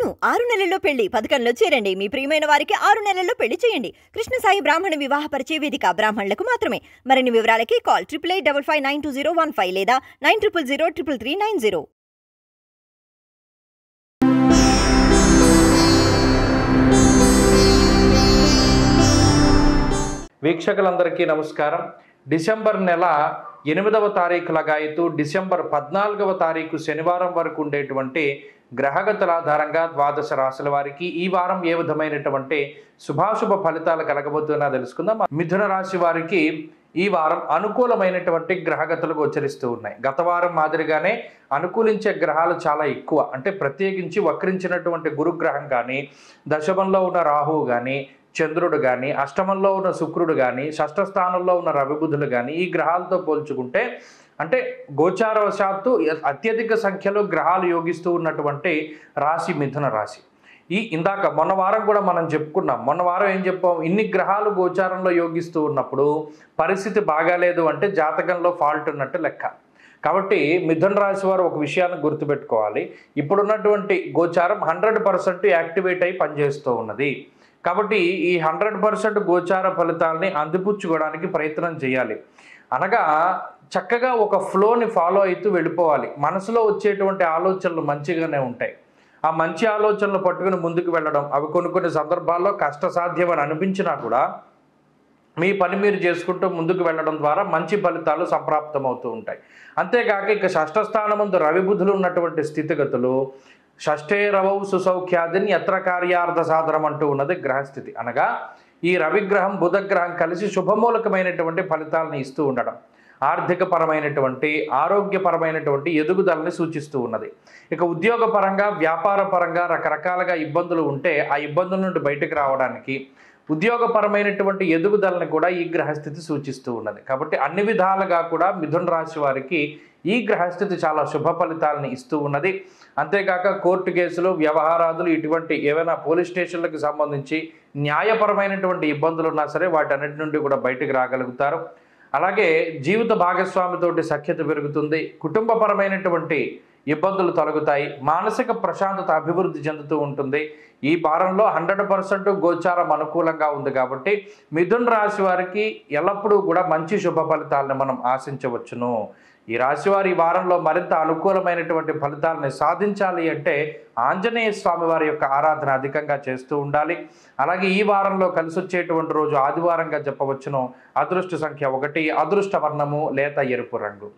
అవును 6 నెలల్లో పెళ్లి పథకంలో చేరండి. మీ ప్రియమైన వారికి 6 నెలల్లో పెళ్లి చేయండి. కృష్ణ సాయి బ్రాహ్మణ వివాహ పరిచయ వేదిక బ్రాహ్మణులకు మాత్రమే. మరిన్ని వివరాలకి కాల్ 8855592015 లేదా 9000333990. వీక్షకులందరికీ నమస్కారం. డిసెంబర్ నెల 8వ తారీఖు లగాయతు డిసెంబర్ 14వ తారీఖు శనివారం వరకు ఉండేటువంటి గ్రహగతుల ఆధారంగా ద్వాదశ రాశుల వారికి ఈ వారం ఏ విధమైనటువంటి శుభాశుభ ఫలితాలు కలగబోతున్నా తెలుసుకుందాం. మిథున రాశి వారికి ఈ వారం అనుకూలమైనటువంటి గ్రహగతులు గోచరిస్తూ ఉన్నాయి. గత వారం మాదిరిగానే అనుకూలించే గ్రహాలు చాలా ఎక్కువ. అంటే ప్రత్యేకించి వక్రించినటువంటి గురుగ్రహం కానీ, దశమంలో ఉన్న రాహువు కానీ, చంద్రుడు కానీ, అష్టమంలో ఉన్న శుక్రుడు కానీ, షష్ఠ స్థానంలో ఉన్న రవిబుధులు కానీ ఈ గ్రహాలతో పోల్చుకుంటే అంటే గోచారవశాత్తు అత్యధిక సంఖ్యలో గ్రహాలు యోగిస్తూ ఉన్నటువంటి రాశి మిథున రాశి. ఇందాక మొన్న వారం కూడా మనం చెప్పుకున్నాం. మొన్న వారం ఏం చెప్పాం? ఇన్ని గ్రహాలు గోచారంలో యోగిస్తూ ఉన్నప్పుడు పరిస్థితి బాగాలేదు అంటే జాతకంలో ఫాల్ట్ ఉన్నట్టు లెక్క. కాబట్టి మిథున రాశి వారు ఒక విషయాన్ని గుర్తుపెట్టుకోవాలి. ఇప్పుడున్నటువంటి గోచారం 100% యాక్టివేట్ అయి పనిచేస్తూ ఉన్నది. కాబట్టి ఈ 100% గోచార ఫలితాలని అందిపుచ్చుకోవడానికి ప్రయత్నం చేయాలి. అనగా చక్కగా ఒక ఫ్లోని ఫాలో అవుతూ వెళ్ళిపోవాలి. మనసులో వచ్చేటువంటి ఆలోచనలు మంచిగానే ఉంటాయి. ఆ మంచి ఆలోచనలు పట్టుకుని ముందుకు వెళ్ళడం, అవి కొన్ని సందర్భాల్లో కష్టసాధ్యమని అనిపించినా కూడా మీ పని మీరు చేసుకుంటూ ముందుకు వెళ్ళడం ద్వారా మంచి ఫలితాలు సంప్రాప్తమవుతూ ఉంటాయి. అంతేకాక ఇక షష్ఠ స్థానమందు రవిబుధులు ఉన్నటువంటి స్థితిగతులు షష్ఠే రవౌ సుసౌఖ్యాదిని యత్ర కార్యార్థ సాధనం అంటూ ఉన్నది గ్రహస్థితి. అనగా ఈ రవిగ్రహం బుధగ్రహం కలిసి శుభమూలకమైనటువంటి ఫలితాలను ఇస్తూ ఉండడం, ఆర్థికపరమైనటువంటి ఆరోగ్యపరమైనటువంటి ఎదుగుదలని సూచిస్తూ ఉన్నది. ఇక ఉద్యోగపరంగా వ్యాపారపరంగా రకరకాలుగా ఇబ్బందులు ఉంటే ఆ ఇబ్బందుల నుండి బయటకు రావడానికి, ఉద్యోగపరమైనటువంటి ఎదుగుదలని కూడా ఈ గ్రహస్థితి సూచిస్తూ ఉన్నది. కాబట్టి అన్ని విధాలుగా కూడా మిథున రాశి వారికి ఈ గ్రహస్థితి చాలా శుభ ఫలితాలను ఇస్తూ ఉన్నది. అంతేకాక కోర్టు కేసులు, వ్యవహారాదులు, ఇటువంటి ఏవైనా పోలీస్ స్టేషన్లకు సంబంధించి న్యాయపరమైనటువంటి ఇబ్బందులు ఉన్నా సరే వాటన్నిటి నుండి కూడా బయటకు రాగలుగుతారు. అలాగే జీవిత భాగస్వామితోటి సఖ్యత పెరుగుతుంది. కుటుంబపరమైనటువంటి ఇబ్బందులు తొలగుతాయి. మానసిక ప్రశాంతత అభివృద్ధి చెందుతూ ఉంటుంది. ఈ వారంలో 100% గోచారం అనుకూలంగా ఉంది. కాబట్టి మిథున రాశి వారికి ఎల్లప్పుడూ కూడా మంచి శుభ ఫలితాలను మనం ఆశించవచ్చును. ఈ రాశివారి ఈ వారంలో మరింత అనుకూలమైనటువంటి ఫలితాలని సాధించాలి అంటే ఆంజనేయ స్వామి వారి యొక్క ఆరాధన అధికంగా చేస్తూ ఉండాలి. అలాగే ఈ వారంలో కలిసి వచ్చేటువంటి రోజు ఆదివారంగా చెప్పవచ్చును. అదృష్ట సంఖ్య 1, అదృష్ట వర్ణము లేత ఎరుపు రంగు.